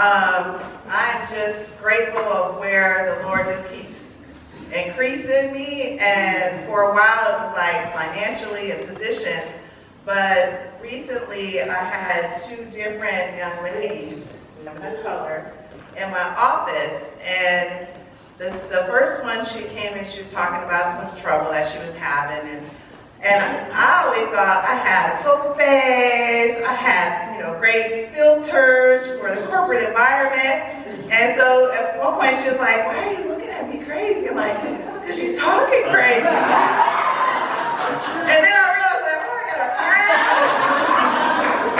I'm just grateful of where the Lord just keeps increasing me, and for a while it was like financially and positions, but recently I had two different young ladies, women of color, in my office, and the first one, she came and she was talking about some trouble that she was having, and I always thought I had a poker face, I had, great filters for the corporate environment. And so at one point she was like, "Why are you looking at me crazy?" I'm like, "Because you're talking crazy." And then I realized, like, oh, I got a friend.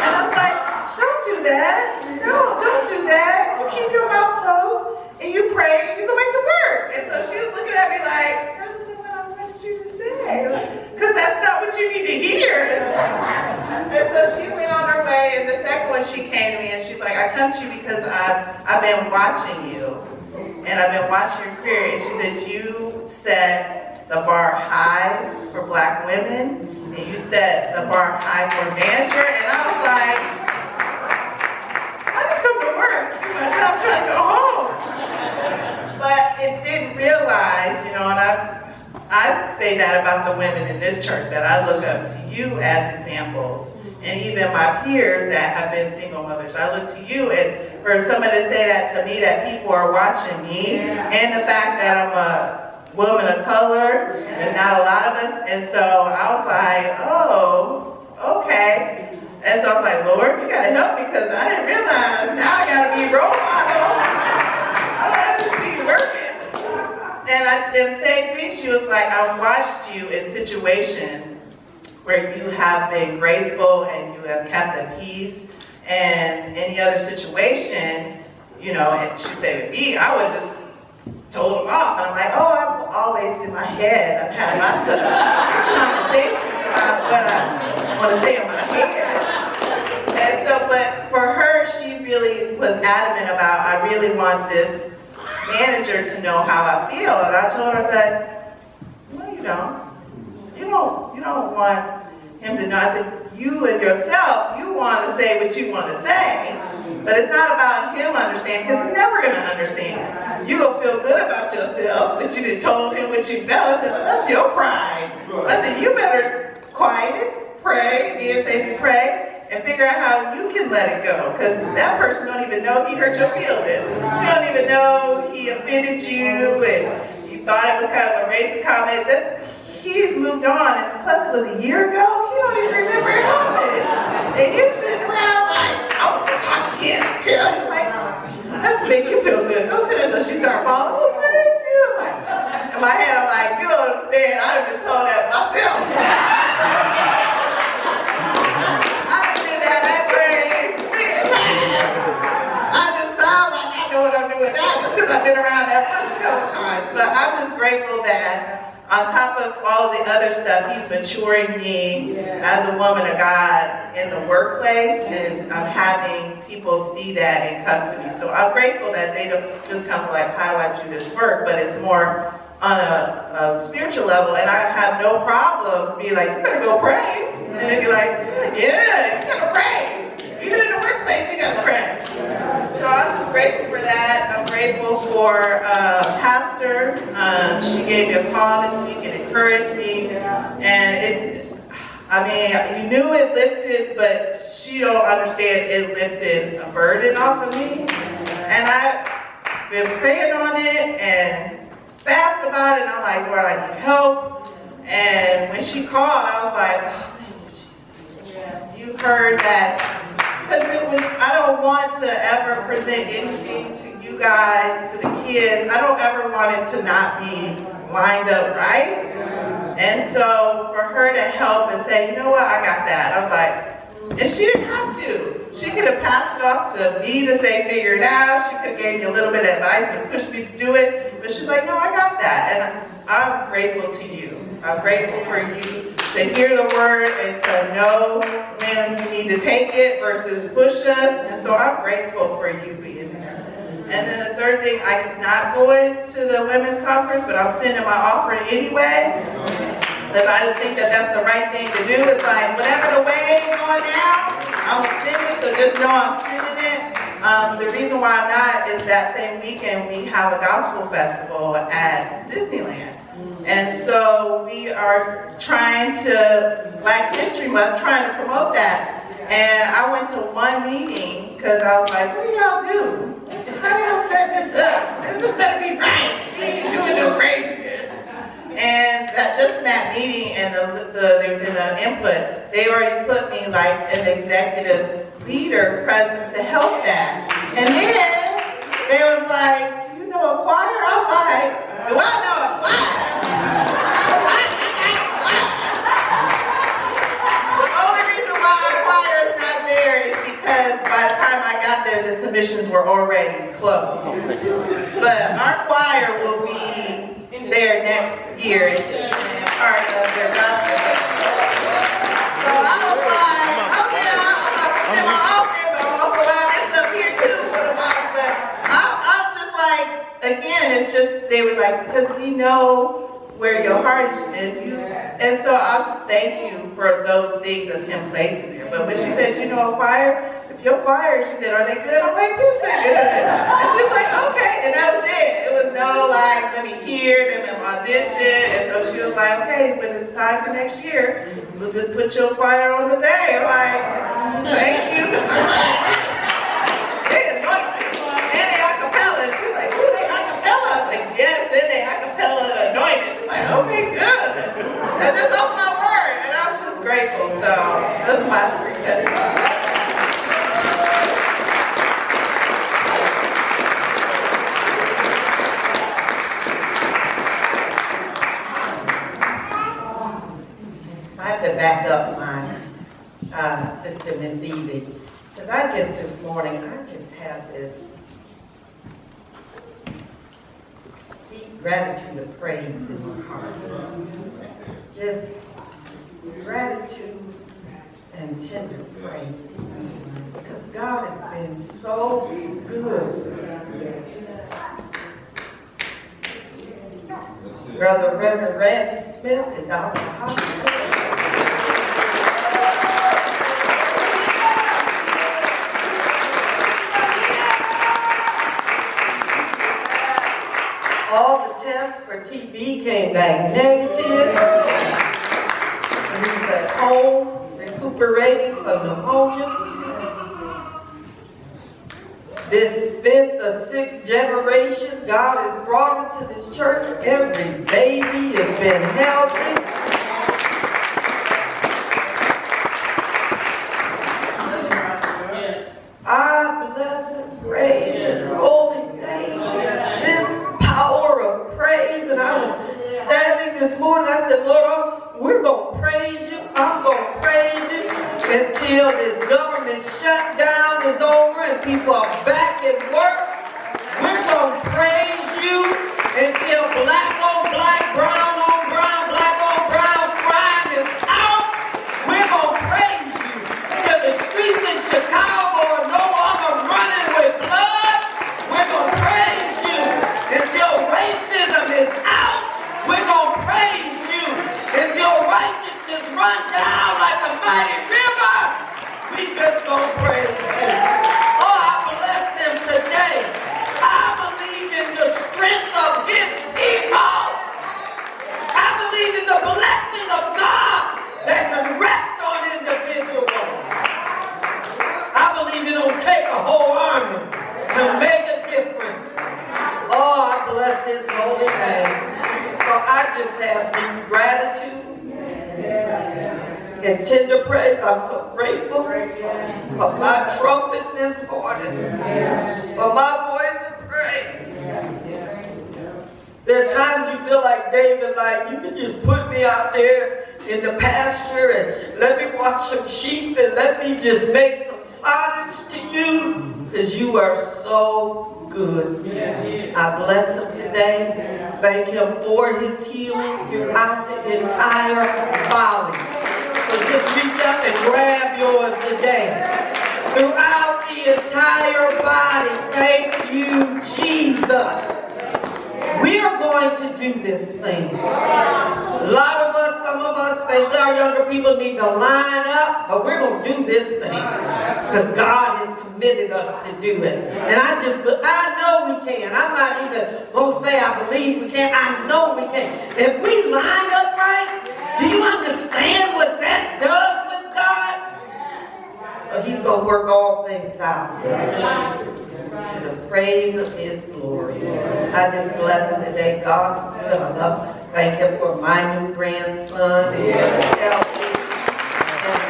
And I was like, "Don't do that. No, don't do that. You keep your mouth closed and you pray and you go back to work." And so she was looking at me like, "That wasn't what I wanted you to say. Because that's not what you need to hear." And so she went on her way, and the second one, she came to me and she's like, "I come to you because I've been watching you, and I've been watching your career." And she said, "You set the bar high for Black women, and you set the bar high for a manager." And I was like, "I just come to work, and I'm trying to go home." But it didn't realize, and I say that about the women in this church, that I look up to you as examples. And even my peers that have been single mothers, I look to you, and for somebody to say that to me, that people are watching me, and the fact that I'm a woman of color, and not a lot of us, and so I was like, oh, okay. And so I was like, "Lord, you gotta help me, because I didn't realize now I gotta be a role model. I gotta just be working." And the same thing, she was like, "I watched you in situations where you have been graceful and you have kept the peace, and any other situation, and she would say with me, I would just told them off." And I'm like, "Oh, I'm always in my head. I've had lots of conversations about what I want to say in my head." And so, but for her, she really was adamant about, "I really want this manager to know how I feel." And I told her that, "No, you don't. You don't want him to know." I said, "You and yourself, you want to say what you want to say, but it's not about him understanding, because he's never going to understand. You gonna feel good about yourself that you done told him what you felt." I said, "That's your pride." I said, "You better quiet, pray, be safe, pray, and figure out how you can let it go, because that person don't even know he hurt your feelings. You don't even know he offended you, and you thought it was kind of a racist comment. That he's moved on, and plus it was a year ago. He don't even remember it happened. And you're sitting around like, I want to talk to him, tell him, like, that's to make you feel good. Don't sit there." So she started falling, "Oh, thank you." Like, in my head, I'm like, "You don't understand. I've been told that myself." I've been down that train. I just sound like I know what I'm doing now, just because I've been around that bunch a couple times. But I'm just grateful that on top of all of the other stuff, he's maturing me as a woman of God in the workplace, and I'm having people see that and come to me. So I'm grateful that they don't just come like, "How do I do this work?" But it's more on a spiritual level, and I have no problems being like, "You better go pray." And they'd be like, "Yeah, you gotta pray. Even in the workplace, you gotta pray." So I'm just grateful for that. I'm grateful for Pastor. She gave me a call this week and encouraged me. And you knew it lifted, but she don't understand it lifted a burden off of me. And I've been praying on it and fast about it. And I'm like, "Lord, I need help." And when she called, I was like, "Oh, thank you, Jesus. You heard that." Because I don't want to ever present anything to you guys, to the kids. I don't ever want it to not be lined up right. And so for her to help and say, "You know what, I got that." I was like, and she didn't have to. She could have passed it off to me to say, "Figure it out." She could have gave me a little bit of advice and pushed me to do it. But she's like, "No, I got that." And I'm grateful to you. I'm grateful for you to hear the word and to know when you need to take it versus push us. And so I'm grateful for you being there. And then the third thing, I'm not going to the women's conference, but I'm sending my offering anyway. Because I just think that that's the right thing to do. It's like, whatever the way going down, I'm going to send it, so just know I'm sending it. The reason why I'm not is that same weekend we have a gospel festival at Disneyland. And so we are trying to, Black History Month, trying to promote that. And I went to one meeting because I was like, what do y'all do? I said, how do y'all set this up? This is gonna be right. We ain't doing no craziness. And that just in that meeting and they was in the input, they already put me like an executive leader presence to help that. And then they was like, do you know a choir? I was like, do I know a choir? The only reason why our choir is not there is because by the time I got there, the submissions were already closed. But our choir will be there next year and part of their gospel. So I was like, okay, I'm still my offering, but I'm also allowed this up here too. But I'm just like, again, it's just, they were like, because we know where your heart is in you. And so I was just thank you for those things of him placing there. But when she said, you know, a choir, your choir, she said, are they good? I'm like, yes, they're good. And she was like, okay. And that was it. It was no like, let me hear them and audition. And so she was like, okay, when it's time for next year, we'll just put your choir on the day. I'm like, thank you. They anointed. And they acapella. She was like, ooh, they acapella. I was like, yes, then they acapella anointed. She's like, okay, good. And just opened my word. And I'm just grateful. So those are my 3 testimonies. I have to back up my sister, Miss Evie, because this morning, I just have this deep gratitude of praise in my heart. Just gratitude and tender praise, because God has been so good. Brother Reverend Randy Smith is out of the hospital. All the tests for TB came back negative. He's at home recuperating from pneumonia. This 5th or 6th generation God has brought into this church. Every baby has been healthy. I bless and praise His holy name. This power of praise. And I was standing this morning, I said, Lord, we're going to praise you. I'm going to praise you until this government shutdown is over and people are back at work. We're going to praise you until black on black, brown on brown, black on brown crime is out. We're going to praise you till the streets in Chicago are no longer running with blood. We're going to praise you until racism is out. We're going to praise you until righteousness runs down like a mighty river. We just gonna praise you. Oh, I bless him today. I believe in the strength of his people. I believe in the blessing of God that can rest on individuals. I believe it don't take a whole army to make a difference. Oh, I bless his holy name. So I just have deep gratitude and tender praise. I'm so grateful for my trumpet this morning, for my voice of praise. There are times you feel like David, like you can just put me out there in the pasture and let me watch some sheep and let me just make some silence to you, because you are so good. I bless him today. Thank him for his healing throughout the entire body. So just reach up and grab yours today. Throughout the entire body. Thank you, Jesus. We are going to do this thing. A lot of us, some of us, especially our younger people, need to line up, but we're going to do this thing because God has commanded. committed us to do it. And I know we can. I'm not even going to say I believe we can. I know we can. If we line up right, do you understand what that does with God? So he's going to work all things out to the praise of his glory. I just bless him today. God is good. I love him. Thank him for my new grandson. Healthy and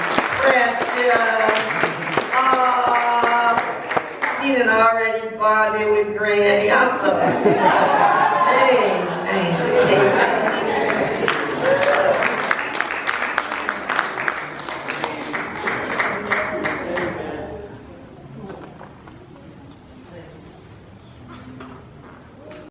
precious. He done already bonded with Granny. I'm so happy. Amen.